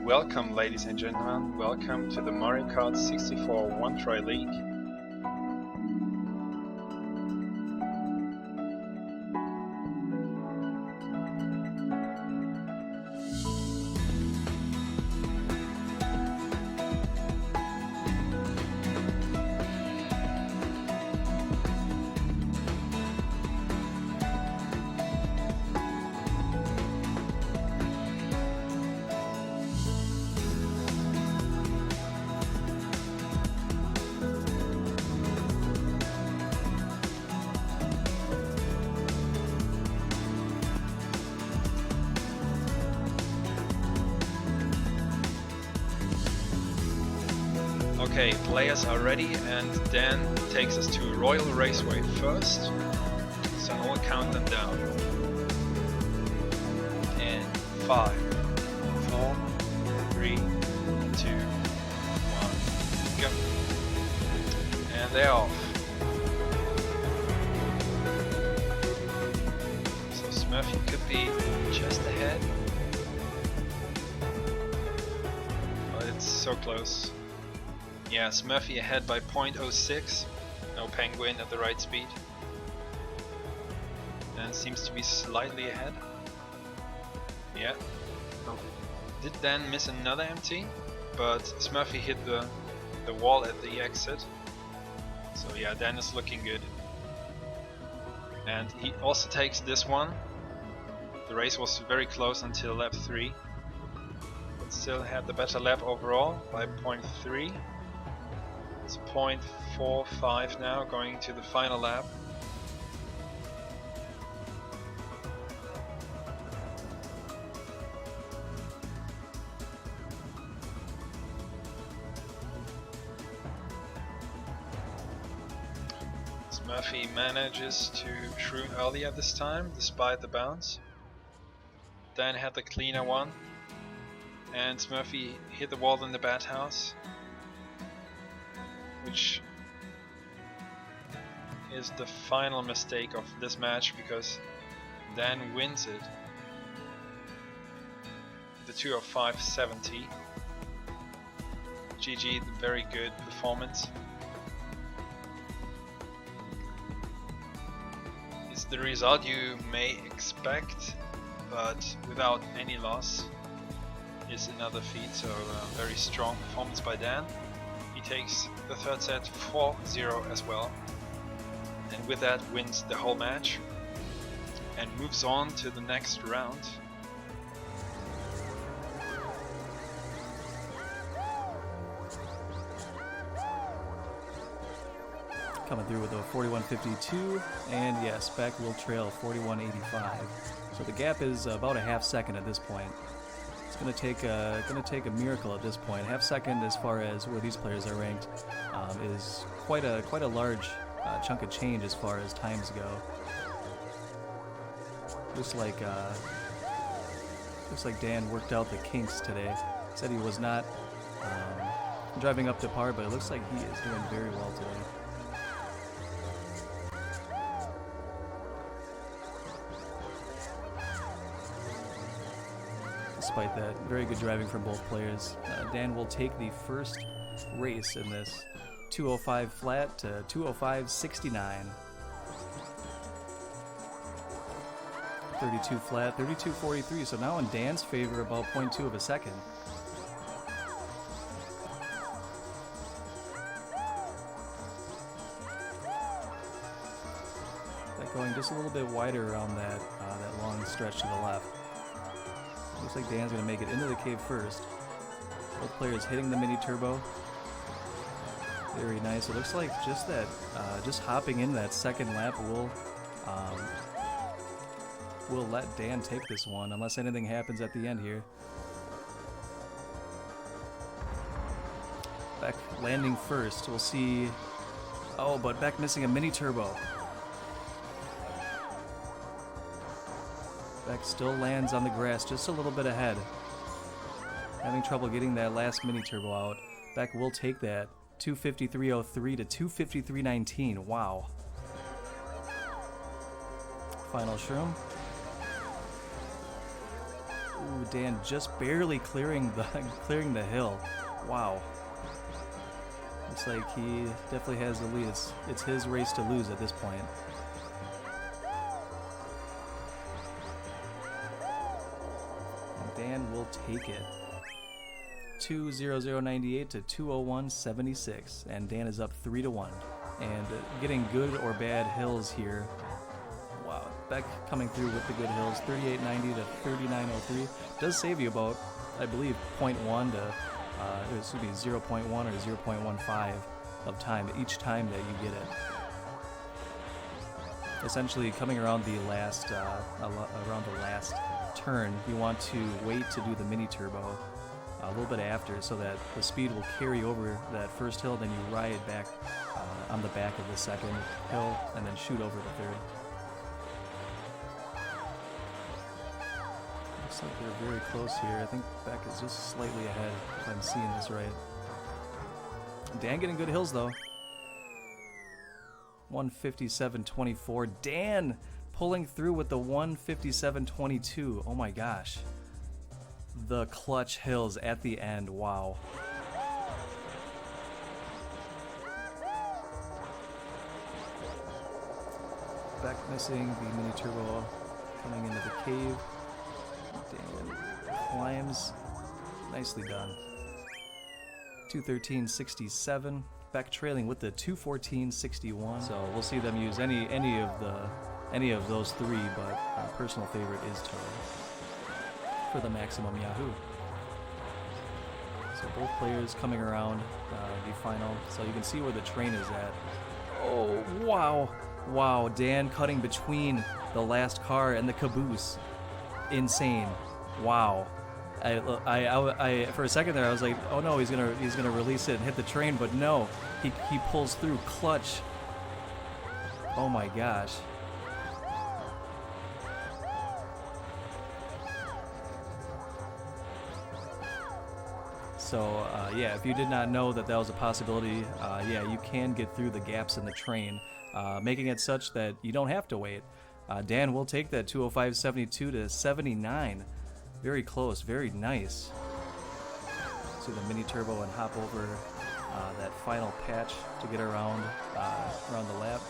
Welcome, ladies and gentlemen. Welcome to the Mario Kart 64 One Try League. Okay, players are ready, and Dan takes us to Royal Raceway first, so I will count them down. In 5, 4, 3, 2, 1, go. And they're off. So Smurfy could be just ahead, but it's so close. Yeah, Smurfy ahead by 0.06, no Penguin at the right speed. Dan seems to be slightly ahead. Yeah. Did Dan miss another empty? But Smurfy hit the wall at the exit. So yeah, Dan is looking good. And he also takes this one. The race was very close until lap 3. But still had the better lap overall by 0.3. It's 0.45 now, going to the final lap. Smurfy manages to shroom earlier this time, despite the bounce. Dan had the cleaner one, and Smurfy hit the wall in the bat house, which is the final mistake of this match because Dan wins it. The 2:05.70. GG, very good performance. It's the result you may expect, but without any loss is another feat, so very strong performance by Dan. He takes the third set 4-0 as well, and with that wins the whole match and moves on to the next round. Coming through with a 41.52, and yes, Beck will trail 41.85. So the gap is about a half second at this point. It's gonna take a miracle at this point. Half second, as far as where these players are ranked, is quite a large chunk of change as far as times go. Looks like Dan worked out the kinks today. Said he was not driving up to par, but it looks like he is doing very well today. Despite that, very good driving from both players. Dan will take the first race in this 2:05 flat to 2:05.69. 32 flat, 32.43, so now in Dan's favor about 0.2 of a second. That going just a little bit wider around that long stretch to the left. Looks like Dan's going to make it into the cave first. Both players hitting the mini turbo. Very nice. It looks like just hopping in that second lap will let Dan take this one, unless anything happens at the end here. Beck landing first. We'll see. Oh, but Beck missing a mini turbo. Beck still lands on the grass just a little bit ahead. Having trouble getting that last mini turbo out. Beck will take that 2:53.03 to 2:53.19. Wow. Final shroom. Ooh, Dan just barely clearing the hill. Wow. Looks like he definitely has the lead. It's his race to lose at this point. And Dan will take it. 2:00.98 to 2:01.76, and Dan is up 3-1. And getting good or bad hills here. Wow, Beck coming through with the good hills. 38.90 to 39.03 does save you about, I believe, 0.1 to 0.1 or 0.15 of time each time that you get it. Essentially, coming around the last turn, you want to wait to do the mini turbo a little bit after, so that the speed will carry over that first hill. Then you ride back on the back of the second hill, and then shoot over the third. Looks like they're very close here. I think Beck is just slightly ahead, if I'm seeing this right. Dan getting good hills though. 157.24. Dan pulling through with the 157.22. Oh my gosh. The clutch hills at the end. Wow. Beck missing the mini turbo coming into the cave. Dan climbs. Nicely done. 2:13.67. Beck trailing with the 2:14.61. So we'll see them use any of those three, but our personal favorite is Toad for the maximum Yahoo. So both players coming around the final, so you can see where the train is at. Oh wow, wow! Dan cutting between the last car and the caboose. Insane! Wow. I for a second there I was like, oh no, he's gonna release it and hit the train, but no, he pulls through clutch. Oh my gosh. So yeah, if you did not know that was a possibility, yeah, you can get through the gaps in the train, making it such that you don't have to wait. Dan will take that 205.72 to 79. Very close, very nice. See the mini turbo and hop over that final patch to get around the lap.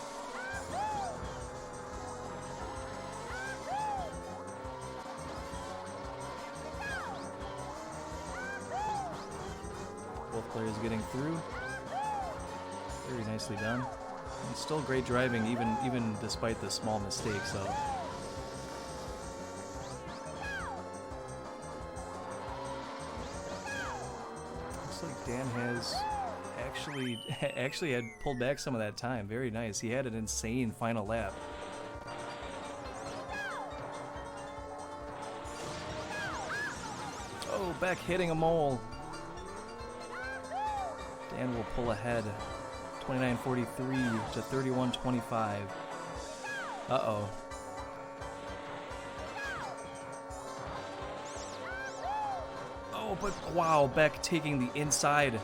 Both players getting through. Very nicely done. And still great driving, even despite the small mistakes. So. Looks like Dan has actually had pulled back some of that time. Very nice. He had an insane final lap. Oh, Beck hitting a mole. Dan will pull ahead. 29.43 to 31.25. Uh-oh. Oh, but wow, Beck taking the inside.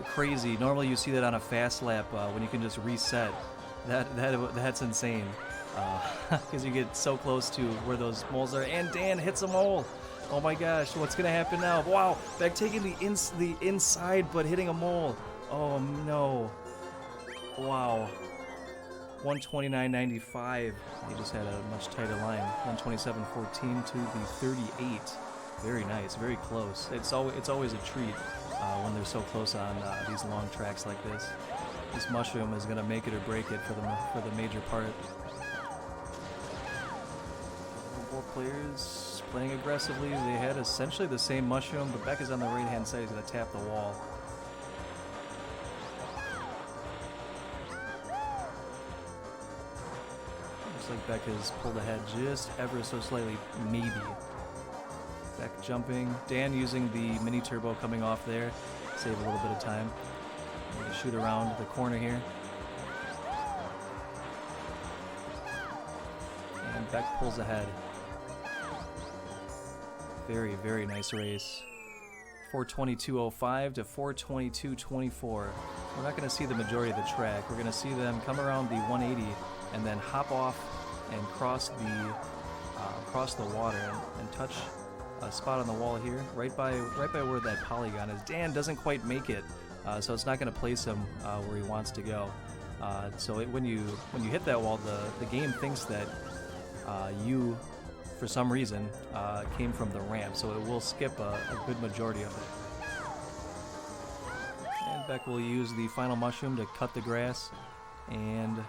Crazy. Normally you see that on a fast lap when you can just reset. That's insane. Because you get so close to where those moles are. And Dan hits a mole. Oh my gosh, what's going to happen now? Wow, Beck taking the inside but hitting a mole. Oh no. Wow. 129.95. He just had a much tighter line. 127.14 to the 38. Very nice, very close. It's always a treat when they're so close on these long tracks like this. This mushroom is going to make it or break it for the major part. Both players playing aggressively. They had essentially the same mushroom, but Beck is on the right-hand side. He's going to tap the wall. Looks like Beck has pulled ahead just ever so slightly, maybe. Beck jumping. Dan using the mini turbo coming off there. Save a little bit of time. I'm going to shoot around the corner here. And Beck pulls ahead. Very, very nice race. 422.05 to 422.24. We're not going to see the majority of the track. We're going to see them come around the 180 and then hop off and cross the water and touch spot on the wall here, right by where that polygon is. Dan doesn't quite make it, so it's not going to place him where he wants to go. When you hit that wall, the game thinks that you, for some reason, came from the ramp, so it will skip a good majority of it. And Beck will use the final mushroom to cut the grass and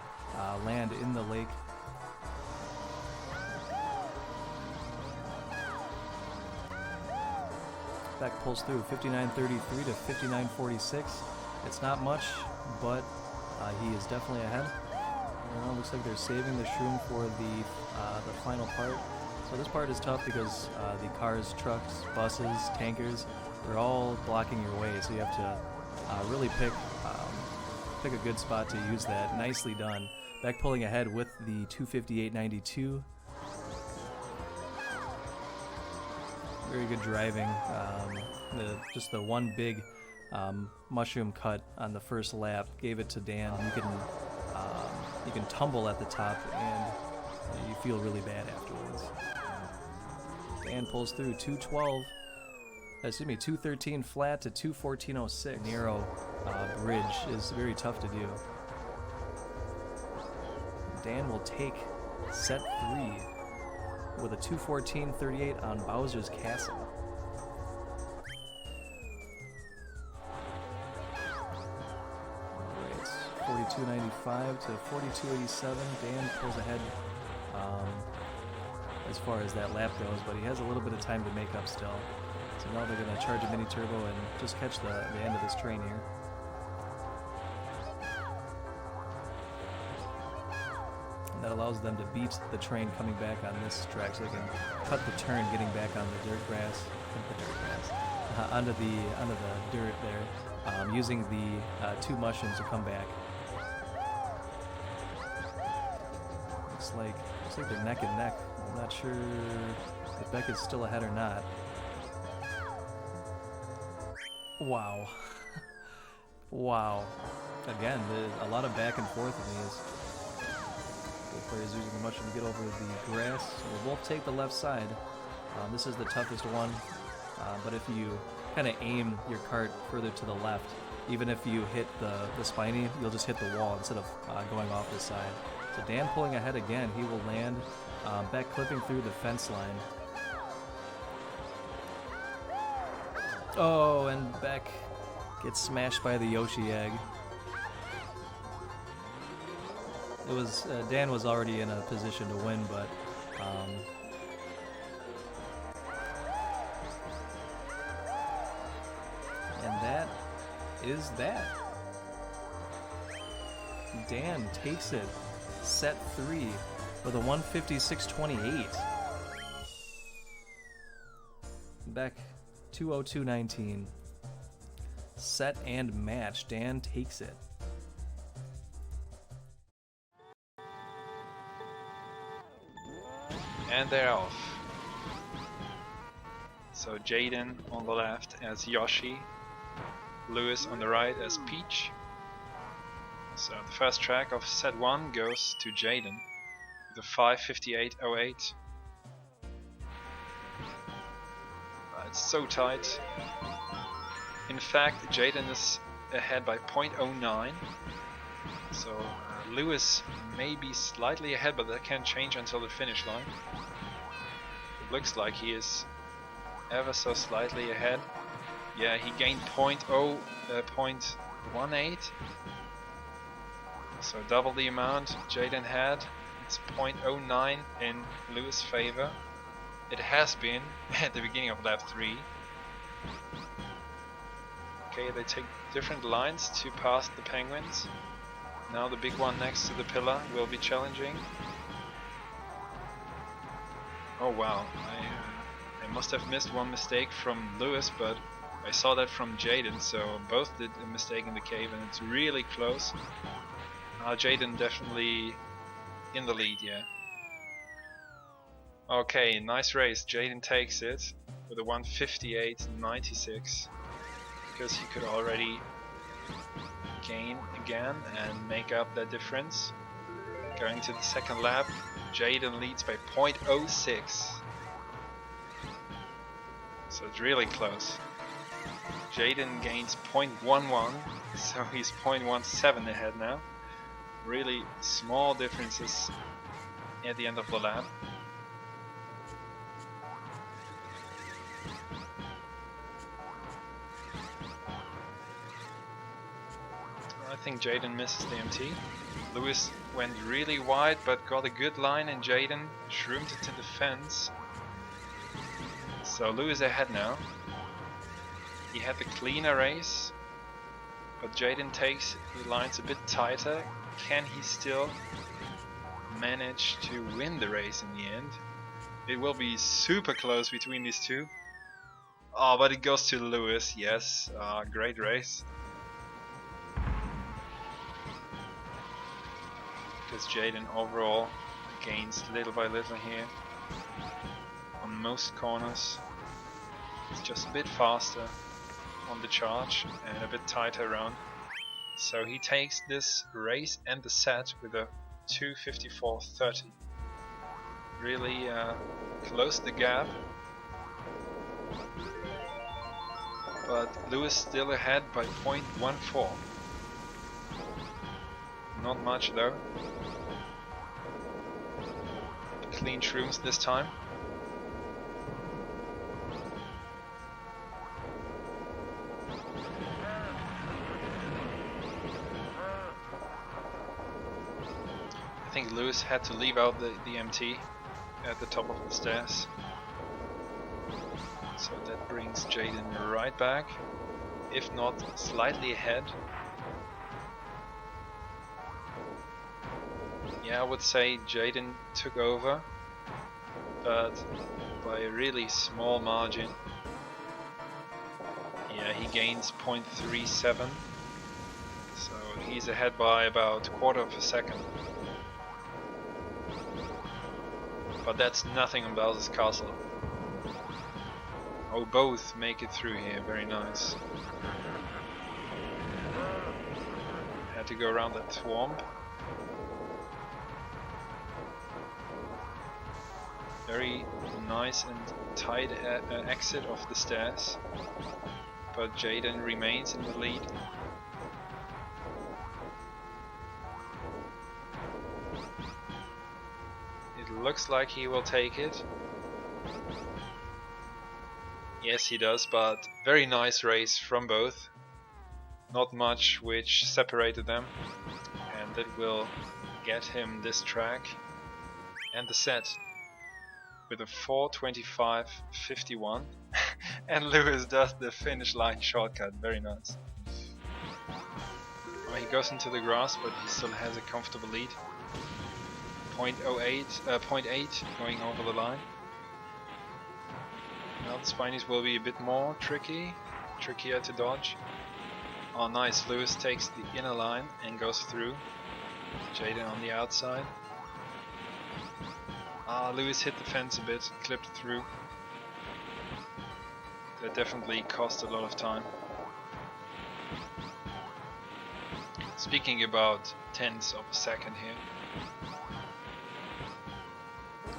land in the lake. Beck pulls through 59.33 to 59.46. It's not much, but he is definitely ahead. Looks like they're saving the shroom for the final part. So this part is tough because the cars, trucks, buses, tankers, they're all blocking your way. So you have to really pick a good spot to use that. Nicely done. Beck pulling ahead with the 258.92. Very good driving. Just the one big mushroom cut on the first lap gave it to Dan. You can tumble at the top and you feel really bad afterwards. Dan pulls through 213 flat to 214.06. Narrow bridge is very tough to do. Dan will take set 3 with a 214.38 on Bowser's Castle. Alright, 42.95 to 42.87. Dan pulls ahead as far as that lap goes, but he has a little bit of time to make up still. So now they're going to charge a mini turbo and just catch the end of this train here. That allows them to beat the train coming back on this track, so they can cut the turn, getting back on the dirt grass, onto the dirt there, using the 2 mushrooms to come back. Looks like they're neck and neck. I'm not sure if Beck is still ahead or not. Wow. Wow. Again, a lot of back and forth in these. Players using the mushroom to get over the grass. We'll both take the left side. This is the toughest one, but if you kind of aim your cart further to the left, even if you hit the spiny, you'll just hit the wall instead of going off the side. So Dan pulling ahead again, he will land back clipping through the fence line. Oh, and Beck gets smashed by the Yoshi egg. It was Dan was already in a position to win, but and that is that. Dan takes it, set 3 with a 156.28. Beck 202.19. Set and match. Dan takes it. And they're off. So Jayden on the left as Yoshi, Lewis on the right as Peach. So the first track of set 1 goes to Jayden with a 5:58.08. It's so tight. In fact, Jayden is ahead by 0.09. So Lewis may be slightly ahead, but that can change until the finish line. It looks like he is ever so slightly ahead. Yeah, he gained 0.18. So double the amount Jayden had. It's 0.09 in Lewis' favor. It has been at the beginning of lap 3. Okay, they take different lines to pass the penguins. Now the big one next to the pillar will be challenging. Oh wow, I must have missed one mistake from Lewis, but I saw that from Jayden, so both did a mistake in the cave and it's really close. Jayden definitely in the lead, yeah. Okay, nice race. Jayden takes it with a 158.96 because he could already gain again and make up that difference. Going to the second lap, Jayden leads by 0.06. So it's really close. Jayden gains 0.11, so he's 0.17 ahead now. Really small differences at the end of the lap. I think Jayden misses the MT. Lewis went really wide but got a good line, and Jayden shroomed it to the fence. So Lewis ahead now. He had the cleaner race, but Jayden takes the lines a bit tighter. Can he still manage to win the race in the end? It will be super close between these two. Oh, but it goes to Lewis, yes. Great race. Because Jayden overall gains little by little here. On most corners. It's just a bit faster on the charge and a bit tighter around. So he takes this race and the set with a 2:54.30. Really closed the gap. But Lewis still ahead by 0.14. Not much though. Clean shrooms this time. I think Lewis had to leave out the MT at the top of the stairs. So that brings Jayden right back, if not slightly ahead. Yeah, I would say Jayden took over, but by a really small margin. Yeah, he gains 0.37, so he's ahead by about a quarter of a second. But that's nothing on Bowser's Castle. Oh, both make it through here, very nice. Had to go around that swamp. Very nice and tight exit of the stairs. But Jayden remains in the lead. It looks like he will take it. Yes, he does, but very nice race from both. Not much which separated them, and that will get him this track and the set with a 4:25.51. And Lewis does the finish line shortcut, very nice. Well, he goes into the grass, but he still has a comfortable lead. 0.8 going over the line. Now the Spinies will be a bit more trickier to dodge. Oh nice, Lewis takes the inner line and goes through. Jayden on the outside. Lewis hit the fence a bit, clipped through. That definitely cost a lot of time. Speaking about tenths of a second here.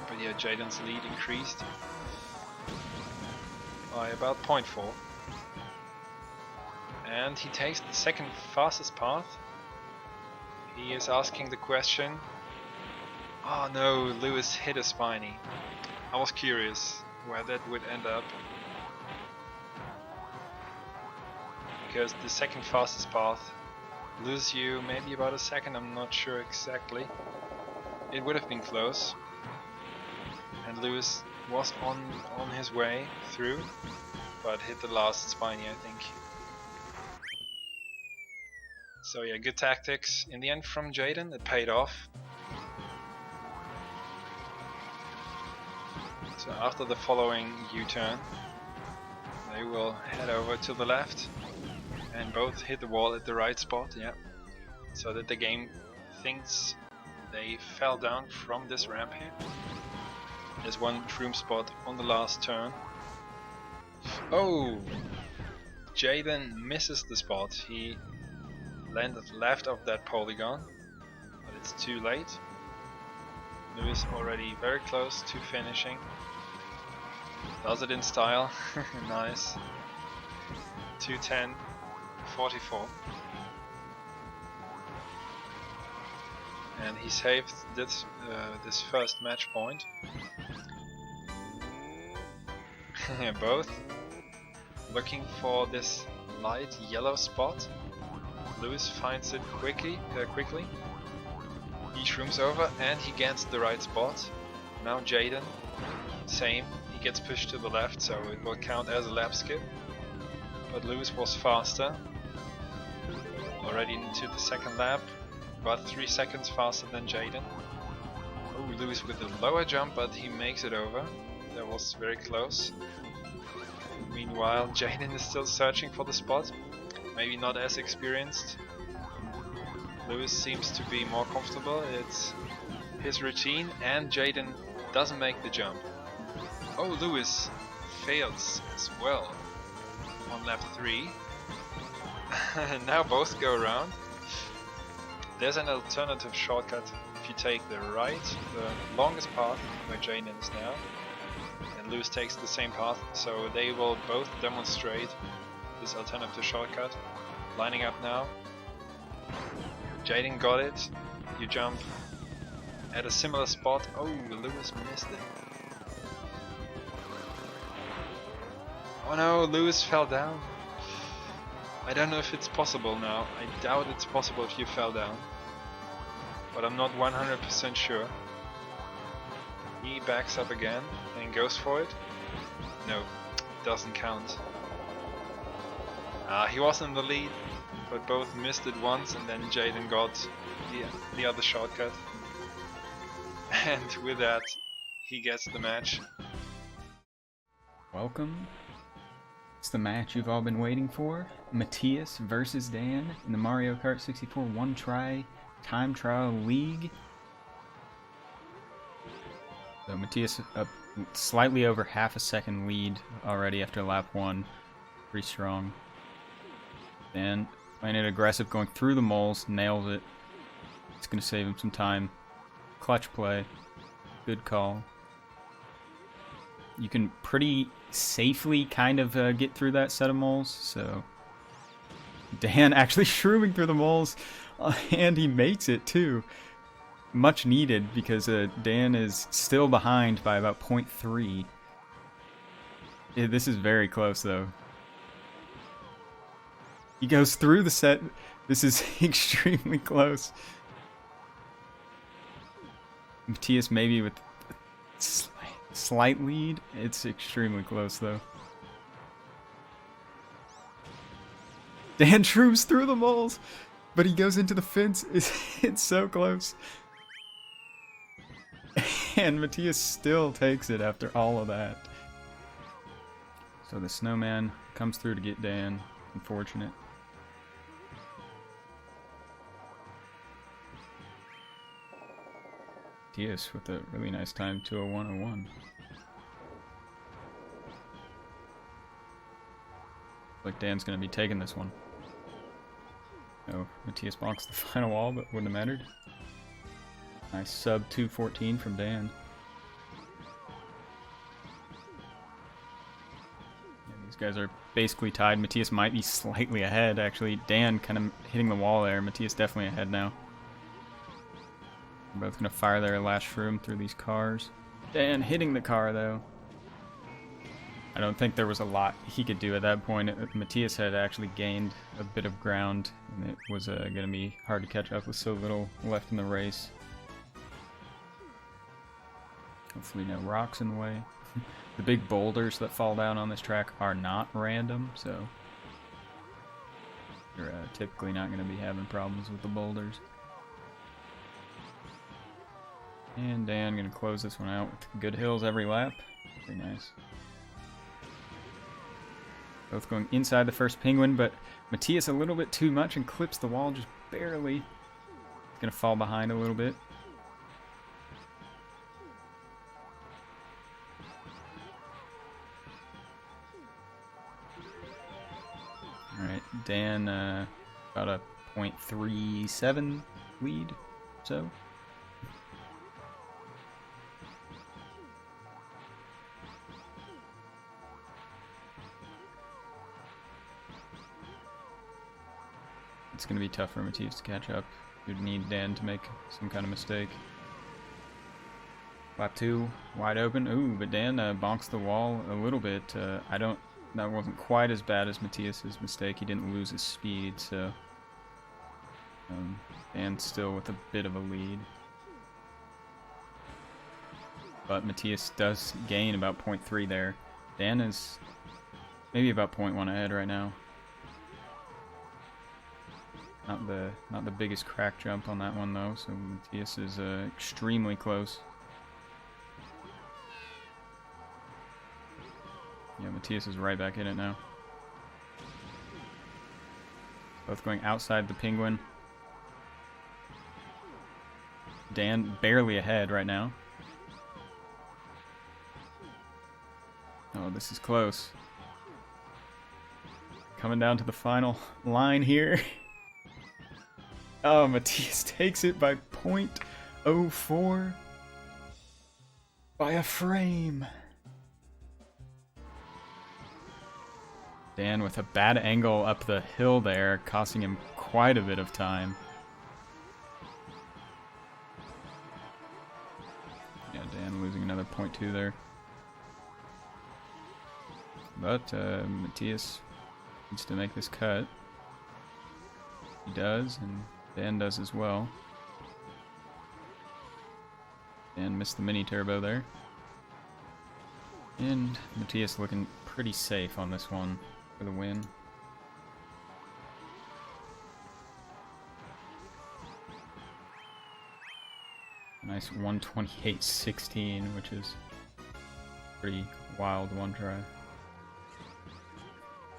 But yeah, Jayden's lead increased by about 0.4. And he takes the second fastest path. He is asking the question. Oh no, Lewis hit a Spiny. I was curious where that would end up. Because the second fastest path loses you maybe about a second, I'm not sure exactly. It would have been close. And Lewis was on his way through, but hit the last Spiny, I think. So yeah, good tactics in the end from Jayden, it paid off. So after the following U-turn, they will head over to the left and both hit the wall at the right spot, yeah. So that the game thinks they fell down from this ramp here. There's one shroom spot on the last turn. Oh! Jayden misses the spot. He landed left of that polygon, but it's too late. Lewis already very close to finishing. Does it in style. Nice. 2:10.44. And he saved this first match point. Both looking for this light yellow spot. Lewis finds it quickly. He shrooms over and he gets the right spot. Now Jayden, same. He gets pushed to the left, so it will count as a lap skip. But Lewis was faster. Already into the second lap. About 3 seconds faster than Jayden. Oh, Lewis with a lower jump, but he makes it over. That was very close. Meanwhile, Jayden is still searching for the spot. Maybe not as experienced. Lewis seems to be more comfortable. It's his routine, and Jayden doesn't make the jump. Oh, Lewis fails as well on lap 3. Now both go around. There's an alternative shortcut if you take the right, the longest path where Jayden is now, and Lewis takes the same path, so they will both demonstrate this alternative shortcut. Lining up now. Jayden got it. You jump at a similar spot. Oh, Lewis missed it. Oh no, Lewis fell down. I don't know if it's possible now. I doubt it's possible if you fell down. But I'm not 100% sure. He backs up again and goes for it. No, doesn't count. He was in the lead, but both missed it once, and then Jayden got the other shortcut. And with that, he gets the match. Welcome. It's the match you've all been waiting for. Matthias versus Dan in the Mario Kart 64 One Try Time Trial League. So Matthias up slightly over half a second lead already after lap 1. Pretty strong. Dan playing it aggressive, going through the moles, nails it. It's going to save him some time. Clutch play. Good call. You can pretty safely kind of get through that set of moles, so Dan actually shrooming through the moles, and he makes it too. Much needed, because Dan is still behind by about 0.3. Yeah, this is very close though. He goes through the set. This is extremely close. Matthias maybe with slight lead. It's extremely close though. Dan shrooms through the moles, but he goes into the fence. It's so close. And Matthias still takes it after all of that. So the snowman comes through to get Dan. Unfortunate. Matthias with a really nice time, 2:01.01. Like Dan's gonna be taking this one. Oh, Matthias bonks the final wall, but wouldn't have mattered. Nice sub 2:14 from Dan. Yeah, these guys are basically tied. Matthias might be slightly ahead, actually. Dan kind of hitting the wall there. Matthias definitely ahead now. They're both going to fire their last shroom through these cars. Dan hitting the car, though. I don't think there was a lot he could do at that point. Matthias had actually gained a bit of ground, and it was going to be hard to catch up with so little left in the race. Hopefully no rocks in the way. The big boulders that fall down on this track are not random, so you're typically not going to be having problems with the boulders. And Dan going to close this one out with good hills every lap. Very nice. Both going inside the first penguin, but Matthias a little bit too much and clips the wall just barely. Going to fall behind a little bit. Alright, Dan about a 0.37 lead, so. It's going to be tough for Matthias to catch up. You'd need Dan to make some kind of mistake. Lap 2, wide open. Ooh, but Dan bonks the wall a little bit. That wasn't quite as bad as Matthias's mistake. He didn't lose his speed, so Dan's still with a bit of a lead. But Matthias does gain about 0.3 there. Dan is maybe about 0.1 ahead right now. Not the biggest crack jump on that one though, so Matthias is extremely close. Yeah, Matthias is right back in it now. Both going outside the penguin. Dan barely ahead right now. Oh, this is close. Coming down to the final line here. Oh, Matthias takes it by 0.04. By a frame. Dan with a bad angle up the hill there, costing him quite a bit of time. Yeah, Dan losing another 0.2 there. But Matthias needs to make this cut. He does, and Dan does as well. Dan missed the mini turbo there. And Matthias looking pretty safe on this one for the win. Nice 128.16, which is pretty wild one try.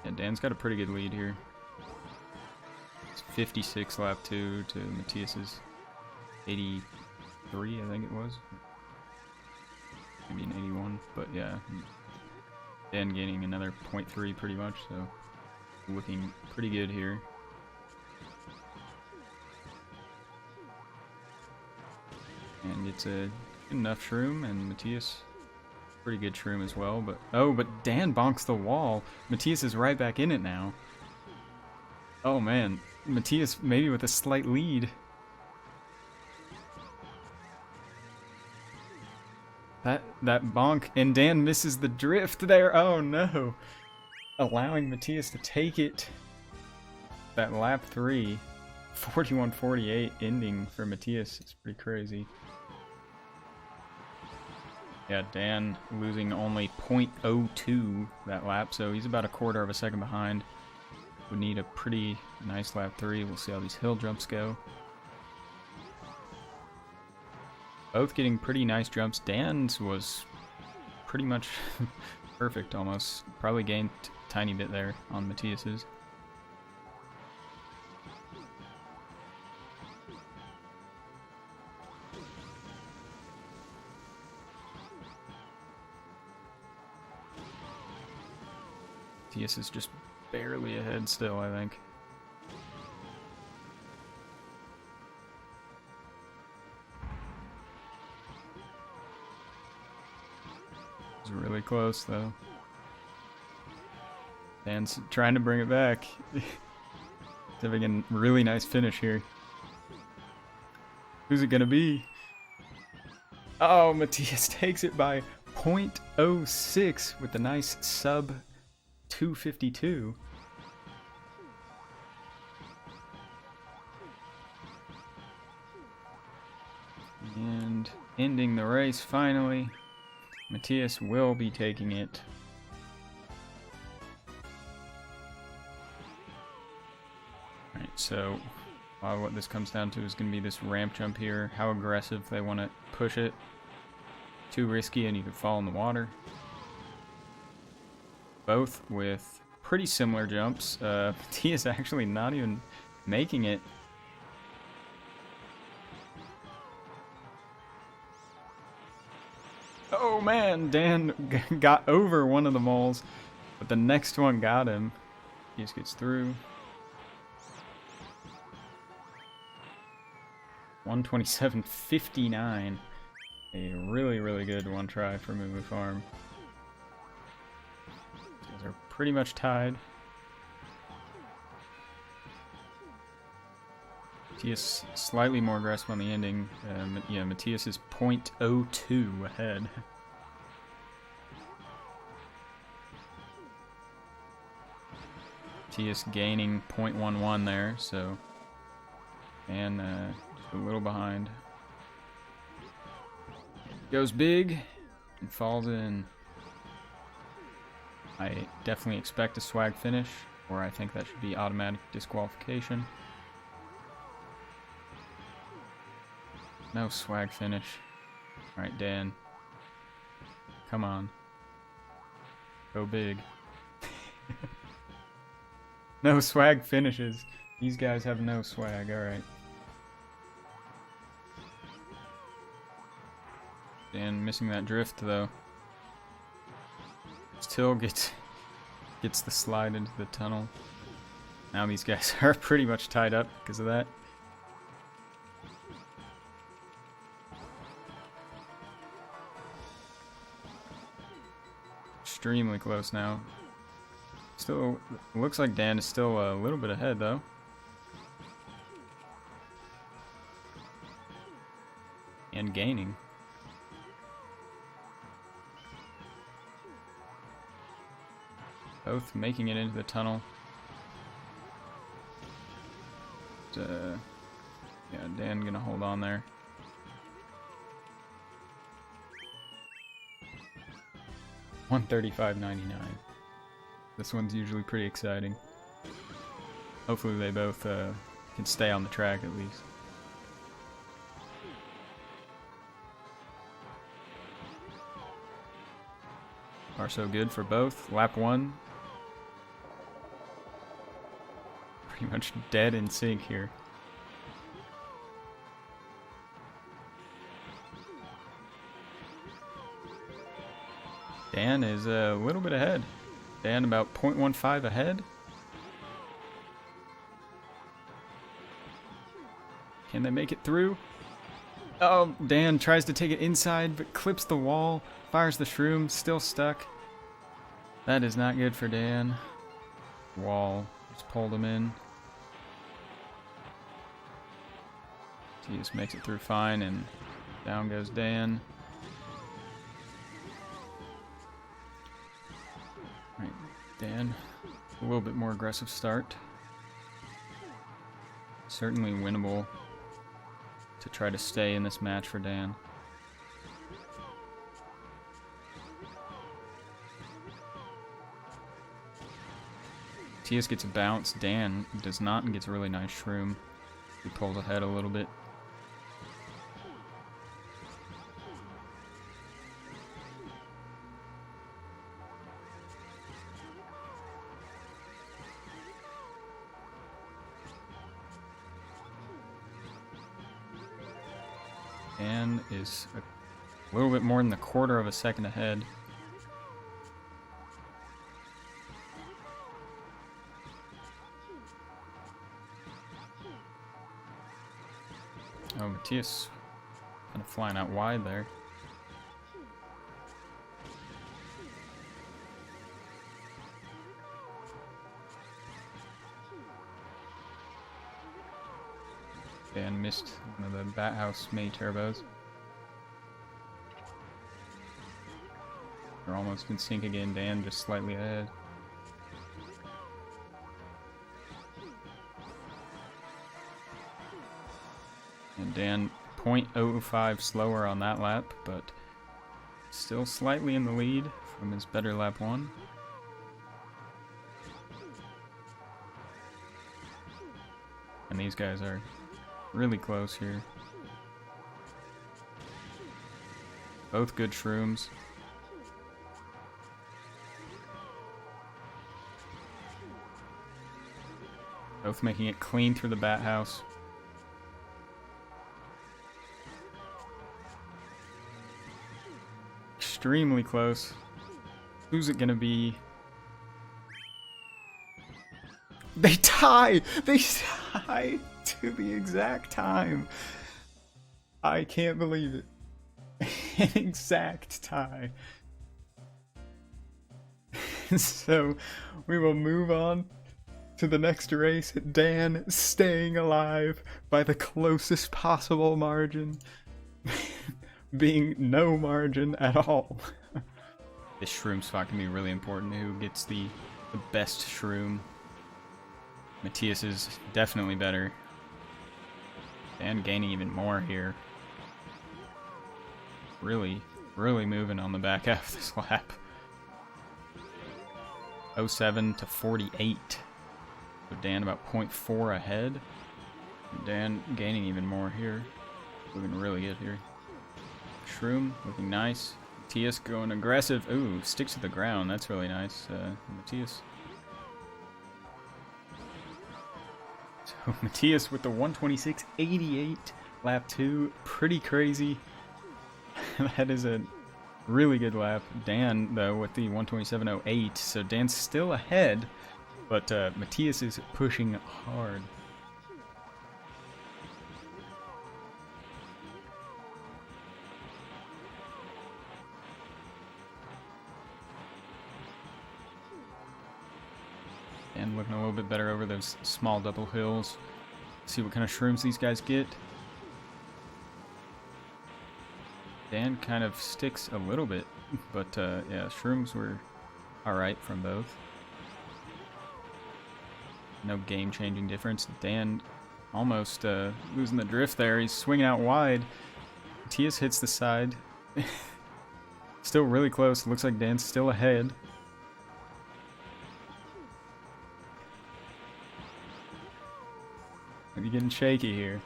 Yeah, Dan's got a pretty good lead here. It's 56 lap 2 to Matthias's 83, I think it was. Maybe an 81, but yeah. Dan gaining another 0.3 pretty much, so looking pretty good here. And it's a good enough shroom, and Matthias pretty good shroom as well, but oh, but Dan bonks the wall. Matthias is right back in it now. Oh man, Matthias maybe with a slight lead. That bonk, and Dan misses the drift there. Oh no. Allowing Matthias to take it. That lap 3, 41.48 ending for Matthias is pretty crazy. Yeah, Dan losing only 0.02 that lap, so he's about a quarter of a second behind. Would need a pretty nice lap 3. We'll see how these hill jumps go. Both getting pretty nice jumps. Dan's was pretty much perfect almost. Probably gained a tiny bit there on Matthias's. Matthias is just barely ahead still, I think. It's really close though. Dan's trying to bring it back. Having a really nice finish here. Who's it gonna be? Oh, Matthias takes it by 0.06 with a nice sub 252. And ending the race finally. Matthias will be taking it. Alright, so what this comes down to is going to be this ramp jump here. How aggressive they want to push it. Too risky and you could fall in the water. Both with pretty similar jumps. Matthias actually not even making it. Oh man, Dan got over one of the moles, but the next one got him. He just gets through. 127.59. A really, really good one try for Moo Moo Farm. These guys are pretty much tied. Matthias slightly more aggressive on the ending. Yeah, Matthias is 0.02 ahead. Matthias gaining 0.11 there, so... And just a little behind. Goes big and falls in. I definitely expect a swag finish, or I think that should be automatic disqualification. No swag finish. Alright, Dan. Come on. Go big. No swag finishes. These guys have no swag, alright. Dan missing that drift though. Still gets the slide into the tunnel. Now these guys are pretty much tied up because of that. Extremely close now. Still looks like Dan is still a little bit ahead though. And gaining. Both making it into the tunnel. But, yeah, Dan gonna hold on there. $135.99. This one's usually pretty exciting. Hopefully they both can stay on the track at least. Are so good for both. Lap 1. Pretty much dead in sync here. Dan is a little bit ahead. Dan about 0.15 ahead. Can they make it through? Oh, Dan tries to take it inside, but clips the wall, fires the shroom, still stuck. That is not good for Dan. Wall just pulled him in. He just makes it through fine, and down goes Dan. Right, Dan, a little bit more aggressive start. Certainly winnable to try to stay in this match for Dan. Matthias gets a bounce. Dan does not and gets a really nice shroom. He pulls ahead a little bit. Dan is a little bit more than a quarter of a second ahead. Oh, Matthias kind of flying out wide there. Dan missed one of the Bat House May turbos. They're almost in sync again. Dan just slightly ahead. And Dan 0.05 slower on that lap, but still slightly in the lead from his better lap 1. And these guys are really close here. Both good shrooms. Both making it clean through the Bat House. Extremely close. Who's it gonna be? They tie! They tie to the exact time. I can't believe it. An exact tie. So we will move on to the next race. Dan staying alive by the closest possible margin, being no margin at all. This shroom spot can be really important. Who gets the best shroom? Matthias is definitely better. Dan gaining even more here. Really moving on the back half of this lap. 07 to 48. So Dan about 0.4 ahead. Dan gaining even more here. Looking really good here. Shroom looking nice. Matthias going aggressive. Ooh, sticks to the ground. That's really nice. Matthias. So Matthias with the 126.88 lap 2. Pretty crazy. That is a really good lap. Dan, though, with the 127.08. So Dan's still ahead, but Matthias is pushing hard. And looking a little bit better over those small double hills. See what kind of shrooms these guys get. Dan kind of sticks a little bit, but yeah, shrooms were alright from both. No game-changing difference. Dan almost losing the drift there. He's swinging out wide. Matthias hits the side. Still really close. Looks like Dan's still ahead. Maybe getting shaky here.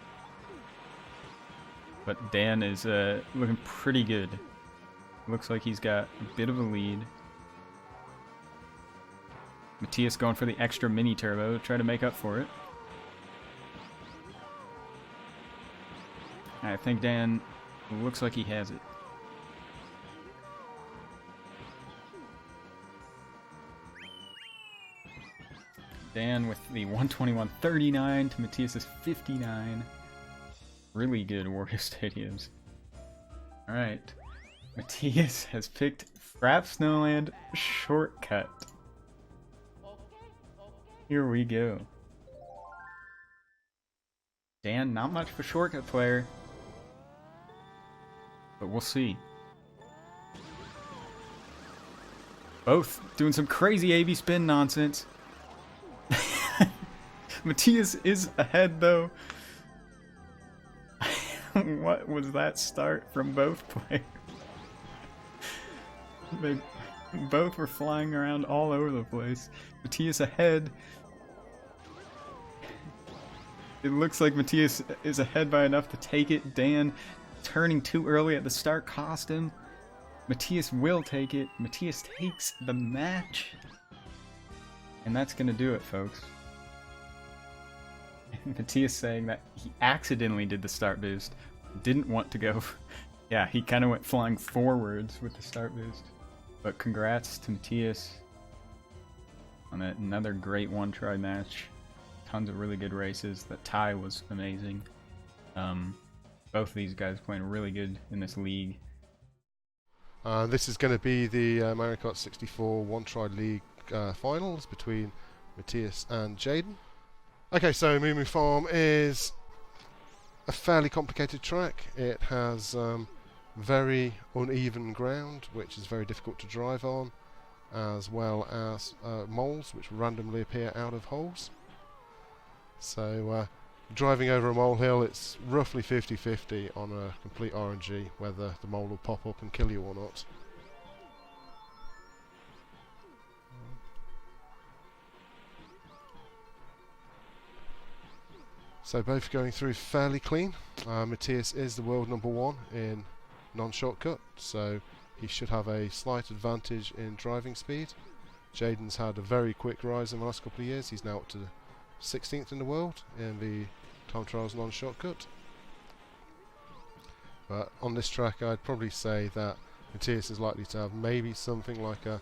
But Dan is looking pretty good. Looks like he's got a bit of a lead. Matthias going for the extra mini turbo to try to make up for it. I think Dan looks like he has it. Dan with the 121.39 to Matthias's 59. Really good Wario Stadiums. Alright. Matthias has picked Frap Snowland Shortcut. Here we go. Dan, not much of a shortcut player. But we'll see. Both doing some crazy A-B spin nonsense. Matthias is ahead though. What was that start from both players? They both were flying around all over the place. Matthias ahead. It looks like Matthias is ahead by enough to take it. Dan turning too early at the start cost him. Matthias will take it. Matthias takes the match. And that's going to do it, folks. Matthias saying that he accidentally did the start boost. Didn't want to go. Yeah, he kind of went flying forwards with the start boost. But congrats to Matthias on another great one-try match. Tons of really good races. The tie was amazing. Both of these guys playing really good in this league. This is going to be the Mario Kart 64 one-try league finals between Matthias and Jayden. Okay, so Moo Moo Farm is a fairly complicated track. It has very uneven ground, which is very difficult to drive on, as well as moles which randomly appear out of holes. So driving over a molehill, it's roughly 50-50 on a complete RNG whether the mole will pop up and kill you or not. So both going through fairly clean. Matthias is the world #1 in non-shortcut, so he should have a slight advantage in driving speed. Jayden's had a very quick rise in the last couple of years. He's now up to 16th in the world in the time trials non-shortcut. But on this track I'd probably say that Matthias is likely to have maybe something like a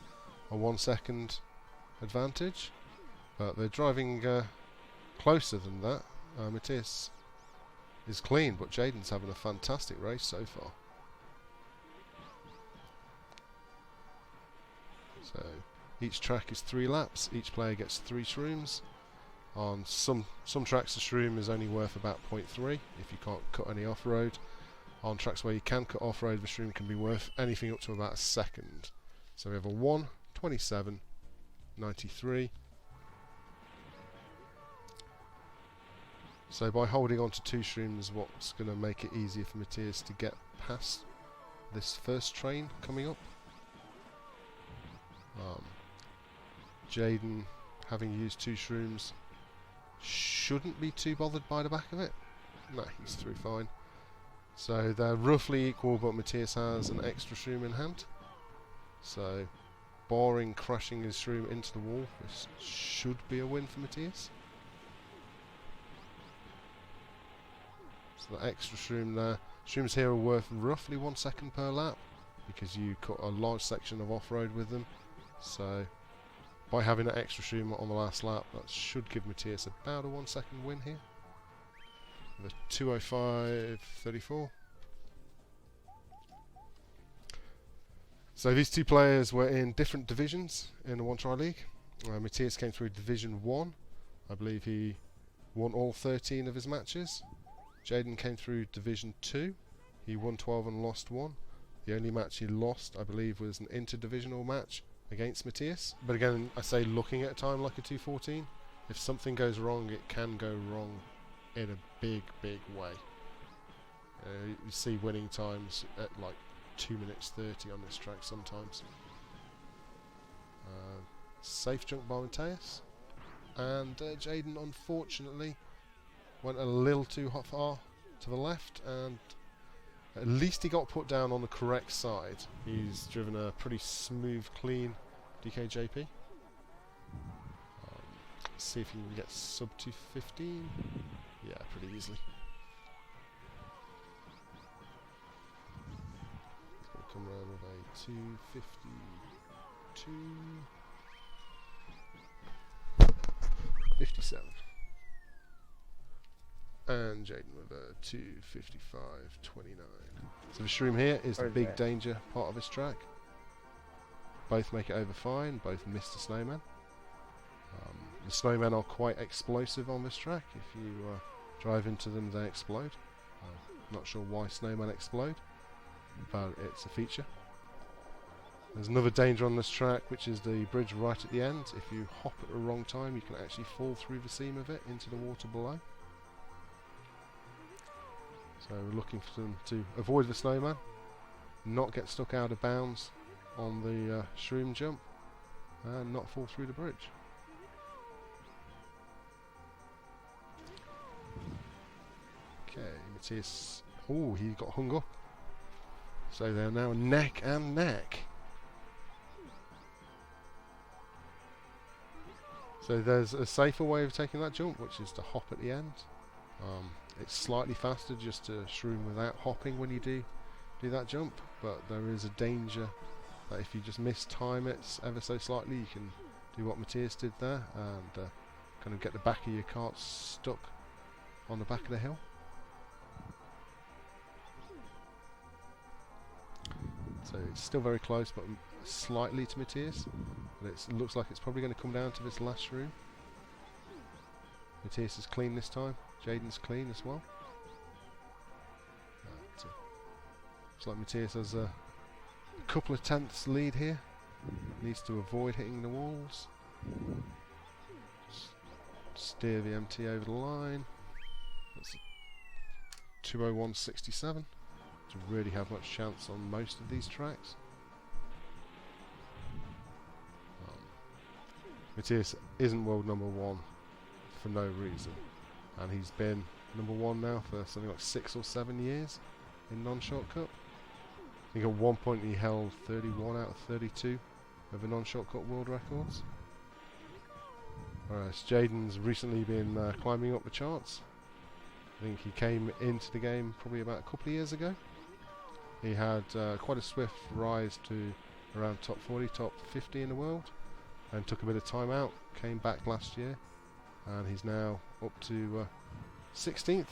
1 second advantage, but they're driving closer than that. Matthias is clean, but Jayden's having a fantastic race so far. So each track is 3 laps, each player gets 3 shrooms, On some tracks the shroom is only worth about 0.3 if you can't cut any off-road. On tracks where you can cut off-road, the shroom can be worth anything up to about a second. So we have a 1, 27, 93. So by holding on to 2 shrooms, what's going to make it easier for Matthias to get past this first train coming up. Jayden, having used 2 shrooms, shouldn't be too bothered by the back of it. No, he's through fine. So they're roughly equal, but Matthias has an extra shroom in hand. So, barring crashing his shroom into the wall, this should be a win for Matthias. So the extra shroom there. Shrooms here are worth roughly 1 second per lap, because you cut a large section of off-road with them. So, by having an extra shroom on the last lap, that should give Matthias about a 1 second win here. The 2:05.34. So these 2 players were in different divisions in the One Try League. Matthias came through Division 1. I believe he won all 13 of his matches. Jayden came through Division 2. He won 12 and lost 1. The only match he lost, I believe, was an interdivisional match against Matthias. But again, I say looking at a time like a 2:14, if something goes wrong, it can go wrong in a big way. You see winning times at like 2 minutes 30 on this track sometimes. Safe jump by Matthias, and Jayden unfortunately went a little too far to the left, and at least he got put down on the correct side. He's driven a pretty smooth, clean DKJP. See if he can get sub 215. Yeah, pretty easily. He's going to come around with a 252. 57. And Jayden with a 255.29. So the shroom here is the big danger part of this track. Both make it over fine, both miss the snowman. The snowmen are quite explosive on this track. If you drive into them, they explode. Not sure why snowmen explode, but it's a feature. There's another danger on this track, which is the bridge right at the end. If you hop at the wrong time, you can actually fall through the seam of it into the water below. So we're looking for them to avoid the snowman, not get stuck out of bounds on the shroom jump, and not fall through the bridge. Okay, Matthias. Oh, he got hung up. So they're now neck and neck. So there's a safer way of taking that jump, which is to hop at the end. It's slightly faster just to shroom without hopping when you do that jump, but there is a danger that if you just mistime it ever so slightly, you can do what Matthias did there and kind of get the back of your cart stuck on the back of the hill. So it's still very close, but slightly to Matthias. But it looks like it's probably going to come down to this last shroom. Matthias is clean this time. Jayden's clean as well. Looks like Matthias has a couple of tenths lead here. Needs to avoid hitting the walls. Just steer the MT over the line. That's 2:01.67. To really have much chance on most of these tracks. Matthias isn't world number 1 for no reason, and he's been number 1 now for something like 6 or 7 years in non-shortcut. I think at one point he held 31 out of 32 of the non-shortcut world records. Whereas Jayden's recently been climbing up the charts. I think he came into the game probably about a couple of years ago. He had quite a swift rise to around top 40, top 50 in the world, and took a bit of time out, came back last year, and he's now up to 16th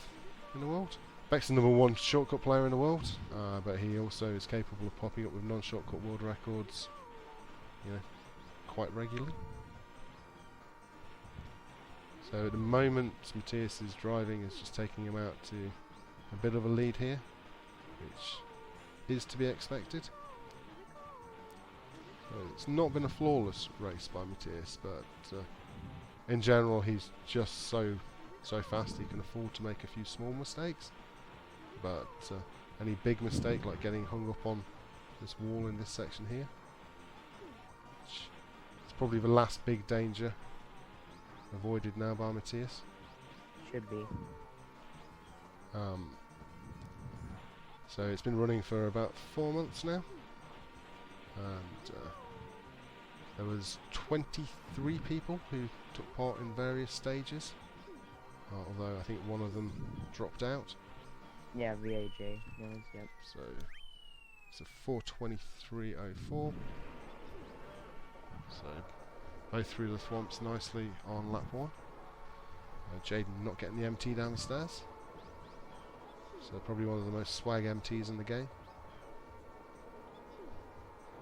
in the world. Beck's the number 1 shortcut player in the world, but he also is capable of popping up with non-shortcut world records, quite regularly. So at the moment, Matthias' driving is just taking him out to a bit of a lead here, which is to be expected. So it's not been a flawless race by Matthias, but in general he's just so fast he can afford to make a few small mistakes. But any big mistake, like getting hung up on this wall in this section here, it's probably the last big danger avoided now by Matthias. Should be. So it's been running for about 4 months now, and there was 23 people who took part in various stages, although I think one of them dropped out. Yeah, VAJ was, yep. So it's a 4:23.04. So both through the thwomps nicely on lap 1. Jayden not getting the MT down the stairs. So probably one of the most swag MTs in the game.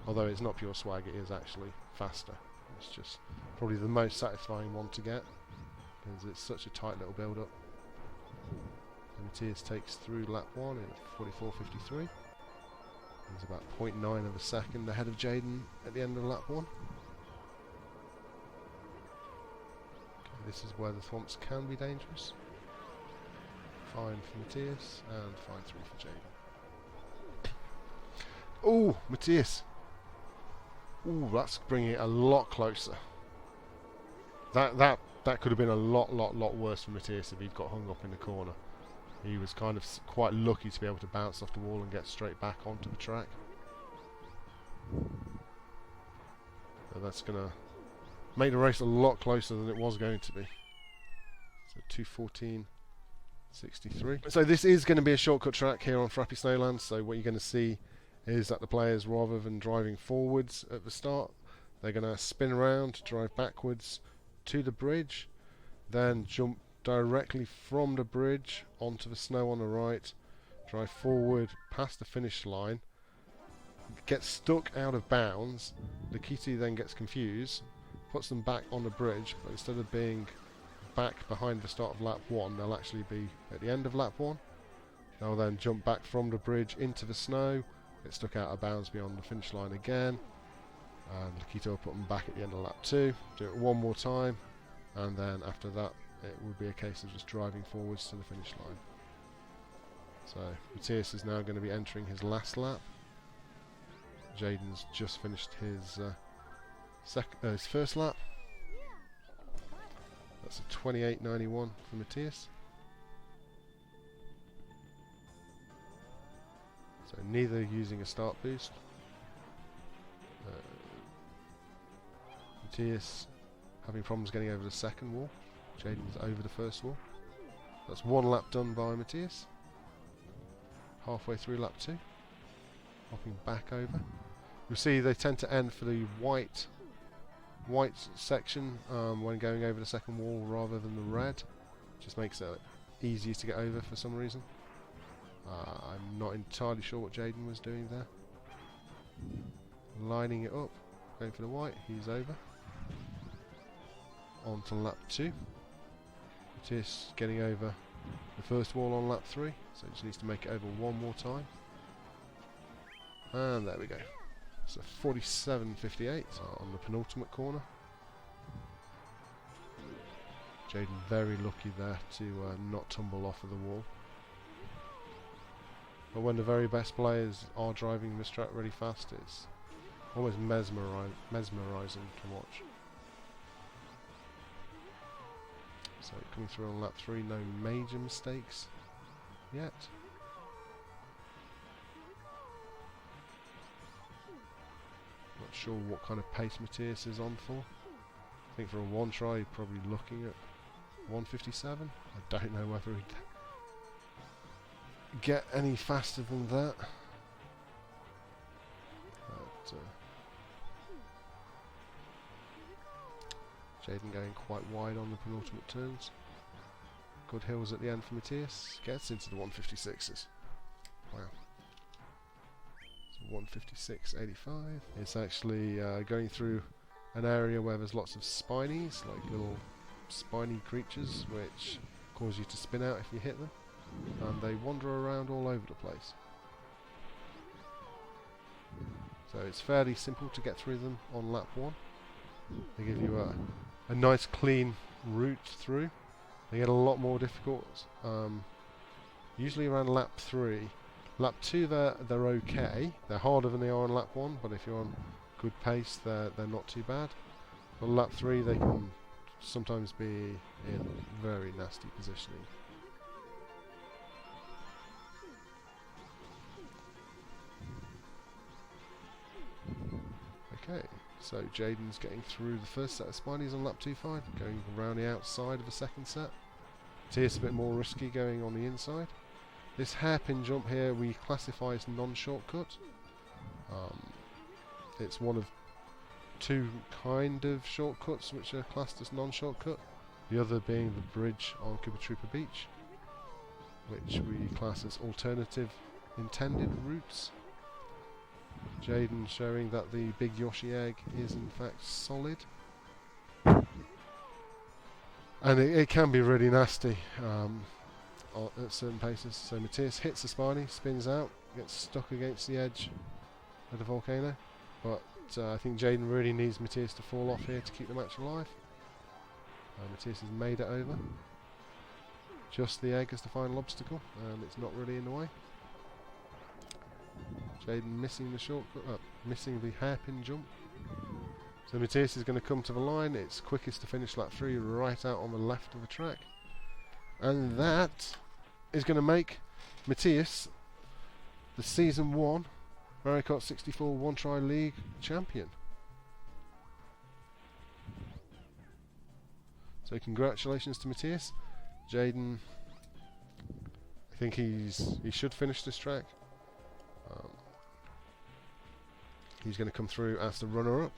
Although it's not pure swag, it is actually faster. It's just probably the most satisfying one to get, because it's such a tight little build up. Matthias takes through lap 1 in 44.53. He's about 0.9 of a second ahead of Jayden at the end of lap 1. Okay, this is where the thwomps can be dangerous. Fine for Matthias, and fine 3 for Jayden. Oh, Matthias! Ooh, that's bringing it a lot closer. That could have been a lot worse for Matthias if he'd got hung up in the corner. He was kind of quite lucky to be able to bounce off the wall and get straight back onto the track. So that's going to make the race a lot closer than it was going to be. So 2:14.63. So this is going to be a shortcut track here on Frappy Snowland. So what you're going to see is that the players, rather than driving forwards at the start, they're going to spin around, drive backwards to the bridge, then jump directly from the bridge onto the snow on the right, drive forward past the finish line, get stuck out of bounds. The Kitty then gets confused, puts them back on the bridge, but instead of being back behind the start of lap 1, they'll actually be at the end of lap 1. They'll then jump back from the bridge into the snow, get stuck out of bounds beyond the finish line again, and Nikito will put them back at the end of lap 2, do it one more time, and then after that it would be a case of just driving forwards to the finish line. So Matthias is now going to be entering his last lap. Jayden's just finished his first lap. That's a 28.91 for Matthias. So neither using a start boost. Matthias having problems getting over the second wall. Jayden's over the first wall. That's one lap done by Matthias. Halfway through lap 2. Hopping back over. You'll see they tend to end for the white section when going over the second wall rather than the red. Just makes it easier to get over for some reason. I'm not entirely sure what Jayden was doing there. Lining it up, going for the white, he's over. On to lap 2. Matthias getting over the first wall on lap 3, so just needs to make it over one more time. And there we go. So 47.58 on the penultimate corner. Jayden very lucky there to not tumble off of the wall. But when the very best players are driving this track really fast, it's almost mesmerizing to watch. So coming through on lap 3, no major mistakes yet. Not sure what kind of pace Matthias is on for. I think for a one try, you're probably looking at 1:57. I don't know whether he'd get any faster than that. But, Jayden going quite wide on the penultimate turns. Good hills at the end for Matthias. Gets into the 156s. Wow. So 156.85. It's actually going through an area where there's lots of spinies, like little spiny creatures which cause you to spin out if you hit them, and they wander around all over the place. So it's fairly simple to get through them on lap 1. They give you a nice clean route through. They get a lot more difficult usually around lap 3. Lap 2 they're okay. They're harder than they are on lap 1, but if you're on good pace they're not too bad. But lap 3 they can sometimes be in very nasty positioning. Okay, so Jayden's getting through the first set of spinies on lap 2 fine, going around the outside of the second set. Matthias a bit more risky going on the inside. This hairpin jump here we classify as non-shortcut. It's one of 2 kind of shortcuts which are classed as non-shortcut. The other being the bridge on Koopa Troopa Beach, which we class as alternative intended routes. Jayden showing that the big Yoshi egg is in fact solid. And it can be really nasty at certain paces. So Matthias hits the spiny, spins out, gets stuck against the edge of the volcano. But I think Jayden really needs Matthias to fall off here to keep the match alive. Matthias has made it over. Just the egg as the final obstacle, and it's not really in the way. Jayden missing the shortcut, missing the hairpin jump. So Matthias is going to come to the line. It's quickest to finish lap 3 right out on the left of the track. And that is going to make Matthias the Season 1 Mario Kart 64 One Try League champion. So congratulations to Matthias. Jayden, I think he should finish this track. He's going to come through as the runner-up.